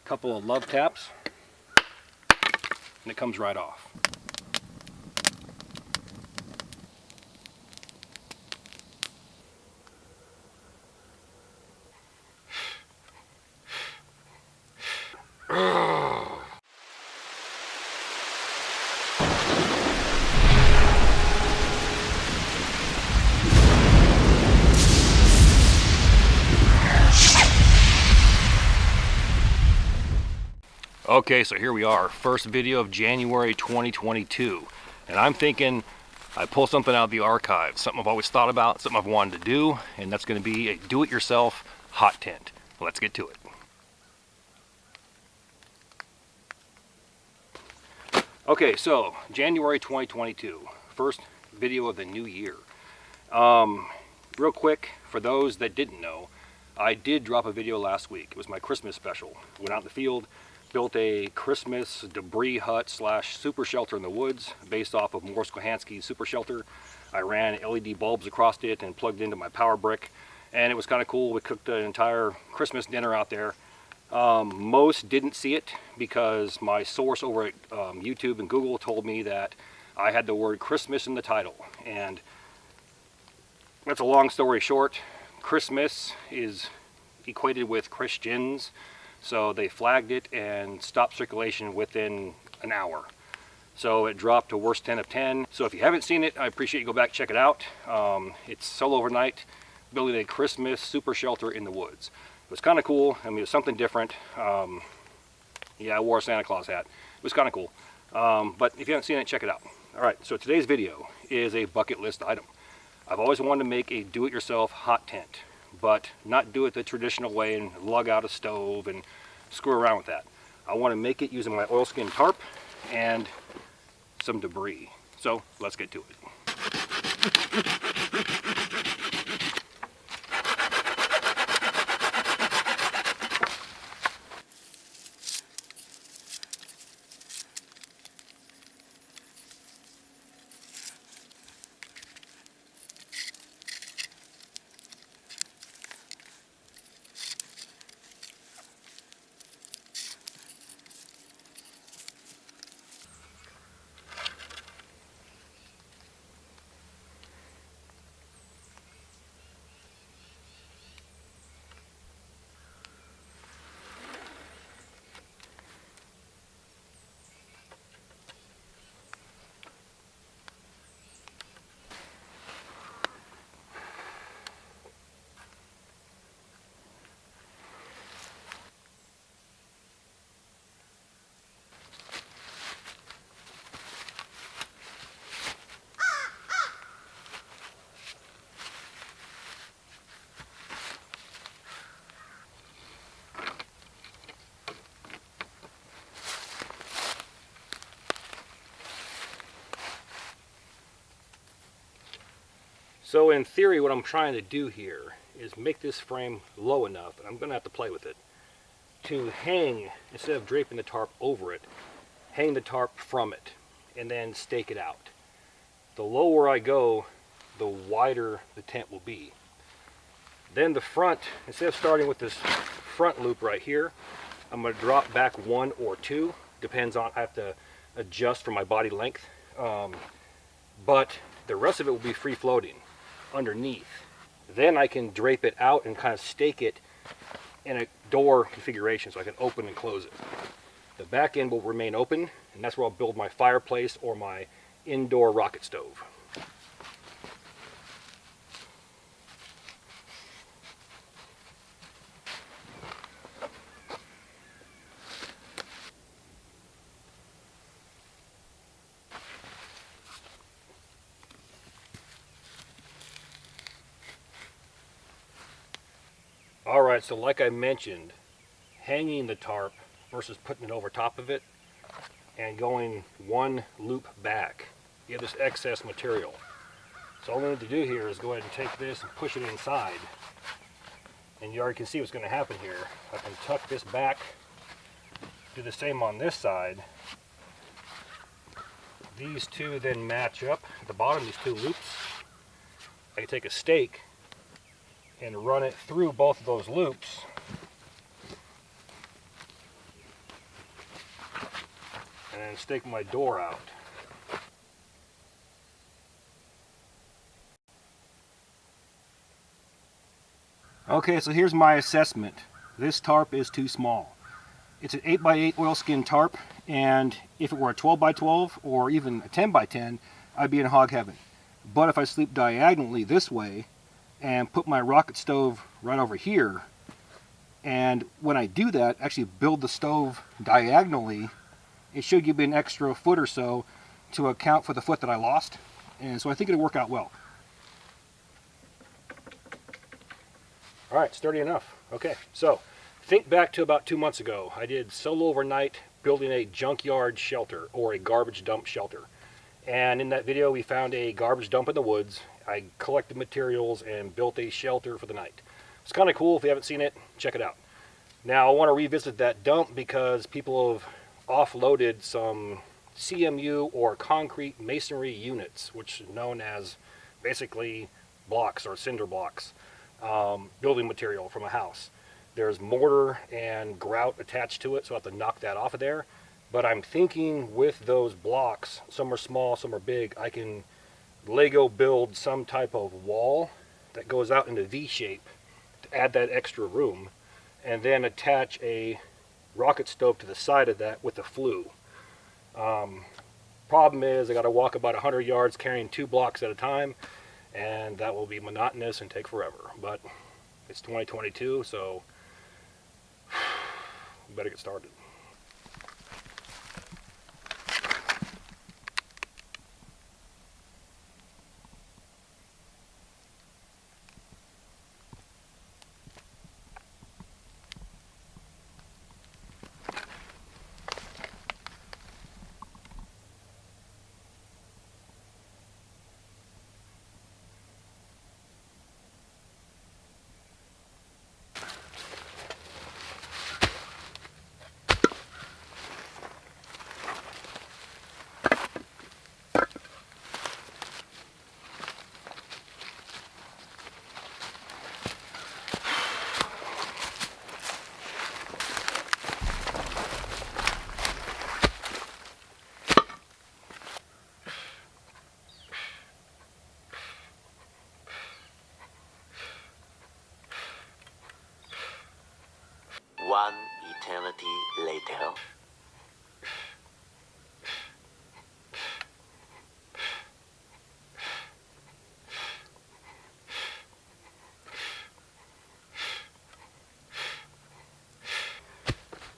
couple of love taps, and it comes right off. Okay, so here we are, first video of January 2022, and I'm thinking I pull something out of the archives, something I've always thought about, something I've wanted to do, and that's going to be a do-it-yourself hot tent. Let's get to it. Okay, so January 2022, first video of the new year. Real quick, for those that didn't know, I did drop a video last week. It was my Christmas special. Went out in the field, built a Christmas debris hut slash super shelter in the woods based off of Morris Kohansky's super shelter. I ran LED bulbs across it and plugged into my power brick, and it was kind of cool. We cooked an entire Christmas dinner out there. Most didn't see it because my source over at YouTube and Google told me that I had the word Christmas in the title, and that's a long story short. Christmas is equated with Christians, so they flagged it and stopped circulation within an hour. So it dropped to worst 10 of 10. So if you haven't seen it, I appreciate you go back and check it out. It's solo overnight, building a Christmas super shelter in the woods. It was kind of cool. I mean, it was something different. Yeah, I wore a Santa Claus hat. It was kind of cool. But if you haven't seen it, check it out. All right, so today's video is a bucket list item. I've always wanted to make a do-it-yourself hot tent, but not do it the traditional way and lug out a stove and screw around with that. I want to make it using my oilskin tarp and some debris. So let's get to it. So in theory, what I'm trying to do here is make this frame low enough, and I'm going to have to play with it, to hang, instead of draping the tarp over it, hang the tarp from it, and then stake it out. The lower I go, the wider the tent will be. Then the front, instead of starting with this front loop right here, I'm going to drop back one or two, depends on, I have to adjust for my body length, but the rest of it will be free floating underneath. Then I can drape it out and kind of stake it in a door configuration so I can open and close it. The back end will remain open, and that's where I'll build my fireplace or my indoor rocket stove. Alright, so like I mentioned, hanging the tarp versus putting it over top of it and going one loop back, you have this excess material. So all I need to do here is go ahead and take this and push it inside, and you already can see what's going to happen here. I can tuck this back, do the same on this side. These two then match up at the bottom, these two loops. I can take a stake and run it through both of those loops and stake my door out. Okay, so here's my assessment. This tarp is too small. It's an 8x8 oilskin tarp, and if it were a 12x12 or even a 10x10, I'd be in hog heaven. But if I sleep diagonally this way and put my rocket stove right over here, and when I do that, actually build the stove diagonally, it should give me an extra foot or so to account for the foot that I lost. And so I think it'll work out well. All right, sturdy enough. Okay, so think back to about 2 months ago. I did solo overnight building a junkyard shelter, or a garbage dump shelter. And in that video, we found a garbage dump in the woods. I collected materials and built a shelter for the night. It's kind of cool. If you haven't seen it, check it out. Now, I want to revisit that dump because people have offloaded some CMU or concrete masonry units, which is known as basically blocks or cinder blocks, building material from a house. There's mortar and grout attached to it, so I have to knock that off of there. But I'm thinking with those blocks, some are small, some are big, I can Lego build some type of wall that goes out into V shape to add that extra room, and then attach a rocket stove to the side of that with the flue. Problem is I got to walk about 100 yards carrying 2 blocks at a time, and that will be monotonous and take forever. But it's 2022, so we better get started. One eternity later.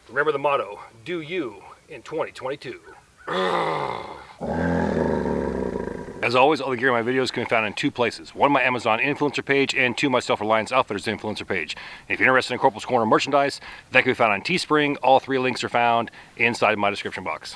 Remember the motto, do you in 2022. As always, all the gear in my videos can be found in 2 places. 1, my Amazon influencer page, and 2, my Self-Reliance Outfitters influencer page. And if you're interested in Corporals Corner merchandise, that can be found on Teespring. All 3 links are found inside my description box.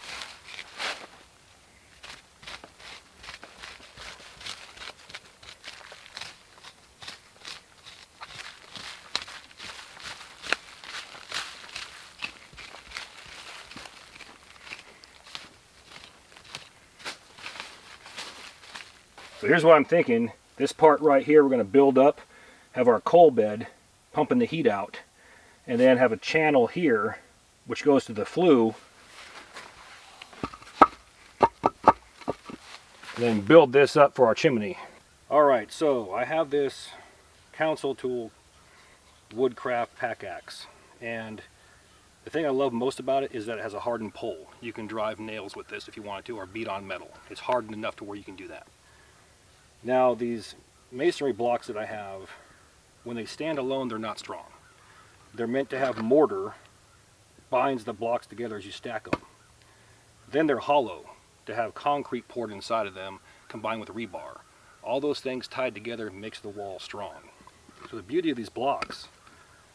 So here's what I'm thinking. This part right here we're going to build up, have our coal bed pumping the heat out, and then have a channel here which goes to the flue, and then build this up for our chimney. Alright, so I have this council tool woodcraft pack axe, and the thing I love most about it is that it has a hardened pole. You can drive nails with this if you wanted to, or beat on metal. It's hardened enough to where you can do that. Now, these masonry blocks that I have, when they stand alone, they're not strong. They're meant to have mortar binds the blocks together as you stack them. Then they're hollow to have concrete poured inside of them combined with rebar. All those things tied together makes the wall strong. So the beauty of these blocks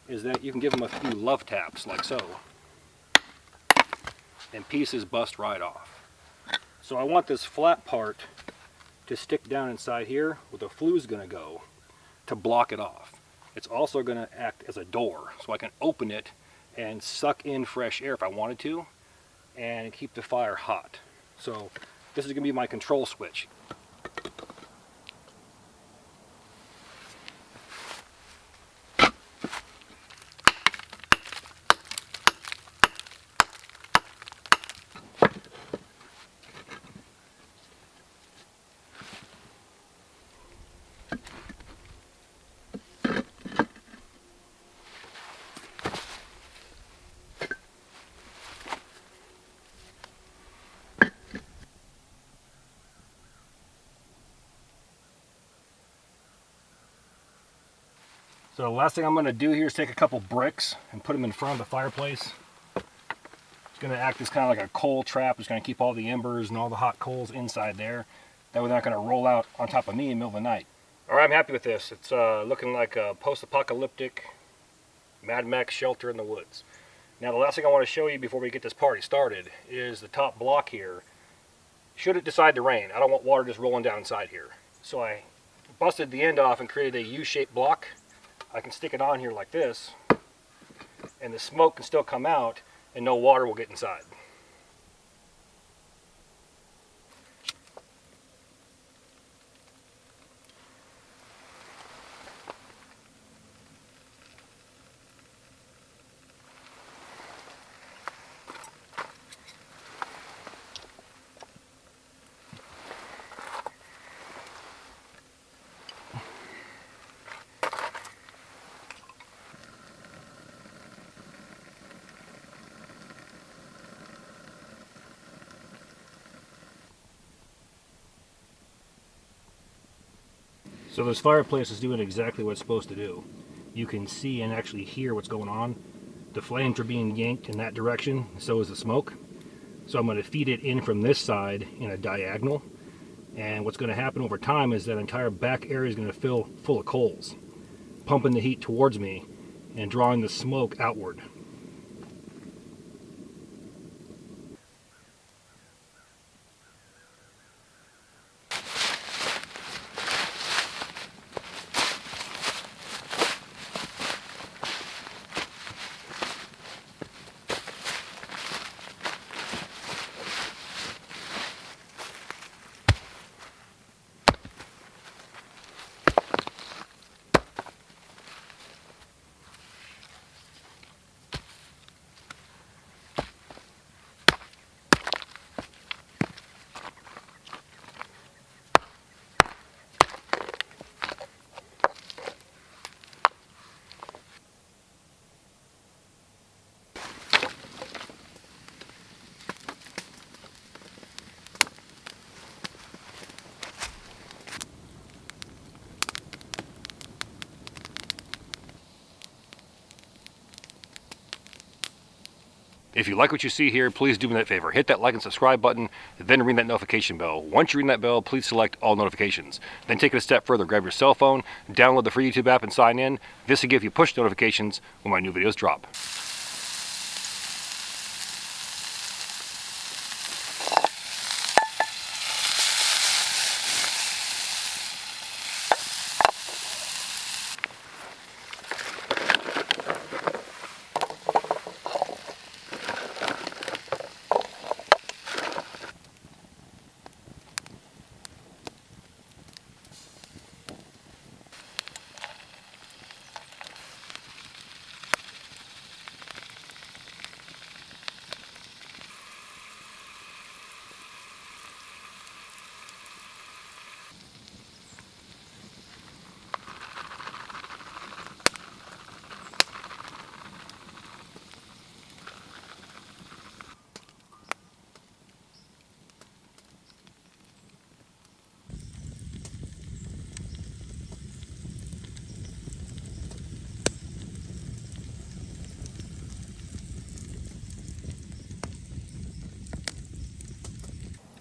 is that you can give them a few love taps like so, and pieces bust right off. So I want this flat part to stick down inside here where the flue's going to go to block it off. It's also going to act as a door, so I can open it and suck in fresh air if I wanted to and keep the fire hot. So this is going to be my control switch. So the last thing I'm going to do here is take a couple bricks and put them in front of the fireplace. It's going to act as kind of like a coal trap. It's going to keep all the embers and all the hot coals inside there. That way they're not going to roll out on top of me in the middle of the night. Alright, I'm happy with this. It's looking like a post-apocalyptic Mad Max shelter in the woods. Now the last thing I want to show you before we get this party started is the top block here. Should it decide to rain, I don't want water just rolling down inside here. So I busted the end off and created a U-shaped block. I can stick it on here like this, and the smoke can still come out and no water will get inside. So this fireplace is doing exactly what it's supposed to do. You can see and actually hear what's going on. The flames are being yanked in that direction, so is the smoke. So I'm going to feed it in from this side in a diagonal. And what's going to happen over time is that entire back area is going to fill full of coals, pumping the heat towards me and drawing the smoke outward. If you like what you see here, please do me that favor. Hit that like and subscribe button, then ring that notification bell. Once you ring that bell, please select all notifications. Then take it a step further. Grab your cell phone, download the free YouTube app, and sign in. This will give you push notifications when my new videos drop.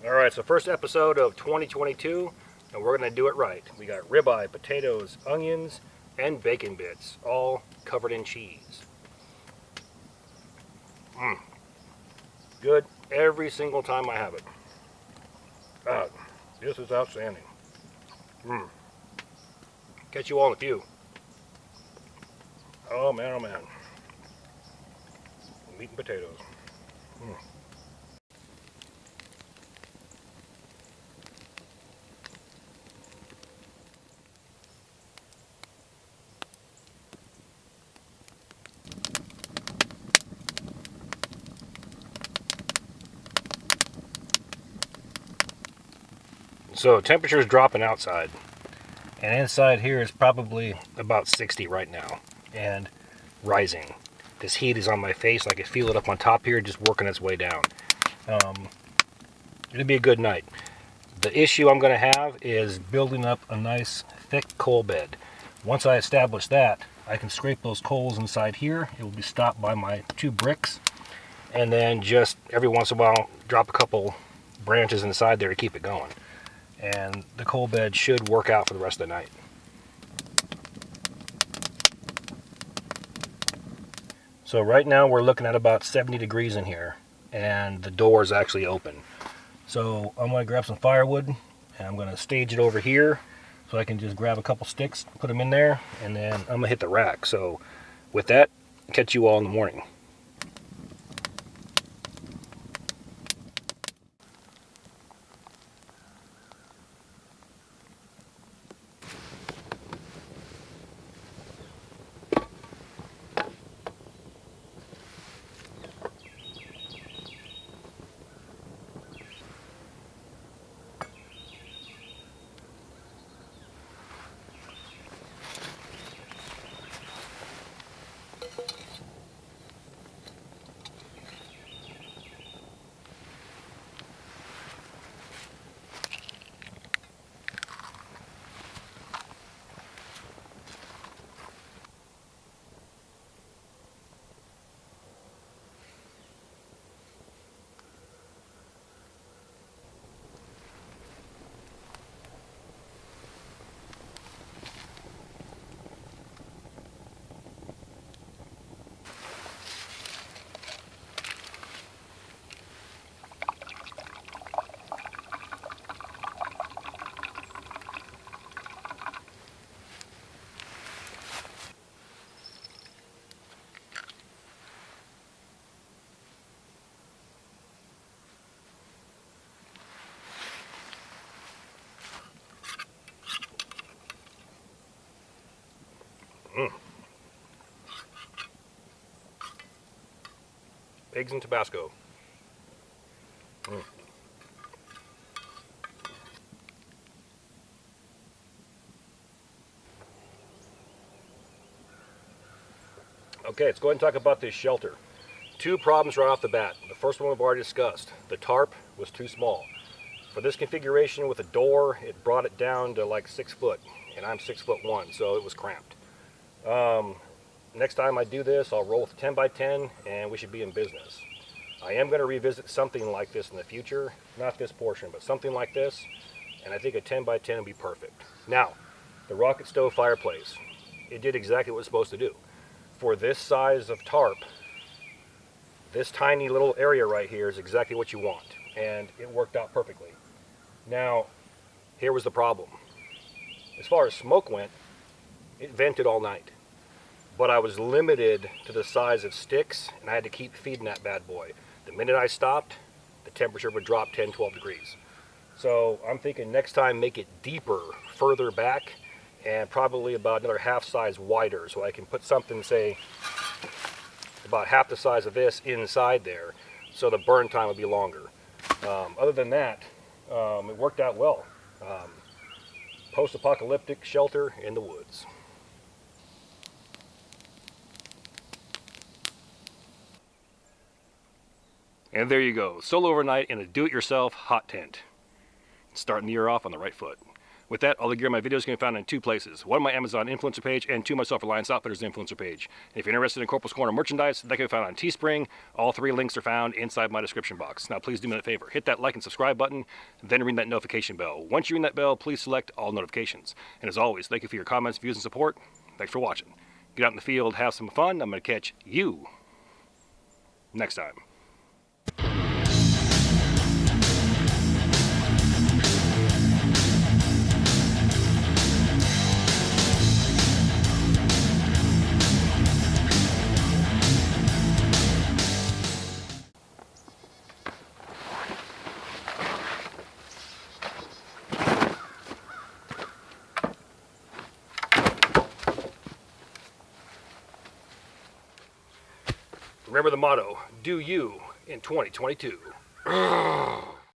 Alright, so first episode of 2022, and we're going to do it right. We got ribeye, potatoes, onions, and bacon bits, all covered in cheese. Good every single time I have it. God, this is outstanding. Catch you all in a few. Oh man, oh man. Meat and potatoes. So temperature is dropping outside, and inside here is probably about 60 right now, and rising. This heat is on my face. I can feel it up on top here, just working its way down. It'll be a good night. The issue I'm going to have is building up a nice thick coal bed. Once I establish that, I can scrape those coals inside here. It will be stopped by my 2 bricks. And then just every once in a while, drop a couple branches inside there to keep it going. And the coal bed should work out for the rest of the night. So right now we're looking at about 70 degrees in here, and the door is actually open. So I'm going to grab some firewood, and I'm going to stage it over here so I can just grab a couple sticks, put them in there, and then I'm going to hit the rack. So with that, catch you all in the morning. Eggs and Tabasco. Okay, let's go ahead and talk about this shelter. 2 problems right off the bat. The first one we've already discussed. The tarp was too small. For this configuration with a door, it brought it down to like 6 foot, and I'm 6'1", so it was cramped. Next time I do this, I'll roll with a 10 by 10, and we should be in business. I am going to revisit something like this in the future. Not this portion, but something like this, and I think a 10 by 10 would be perfect. Now, the rocket stove fireplace. It did exactly what it was supposed to do. For this size of tarp, this tiny little area right here is exactly what you want, and it worked out perfectly. Now, here was the problem. As far as smoke went, it vented all night, but I was limited to the size of sticks, and I had to keep feeding that bad boy. The minute I stopped, the temperature would drop 10-12 degrees. So I'm thinking next time make it deeper, further back, and probably about another half size wider, so I can put something, say, about half the size of this inside there, so the burn time would be longer. Other than that, it worked out well. Post-apocalyptic shelter in the woods. And there you go, solo overnight in a do-it-yourself hot tent. Starting the year off on the right foot. With that, all the gear in my videos can be found in 2 places. One, my Amazon influencer page, and 2, my Self-Reliance Outfitters influencer page. And if you're interested in Corporals Corner merchandise, that can be found on Teespring. All 3 links are found inside my description box. Now please do me a favor, hit that like and subscribe button, then ring that notification bell. Once you ring that bell, please select all notifications. And as always, thank you for your comments, views, and support. Thanks for watching. Get out in the field, have some fun. I'm going to catch you next time. Remember the motto, do you in 2022.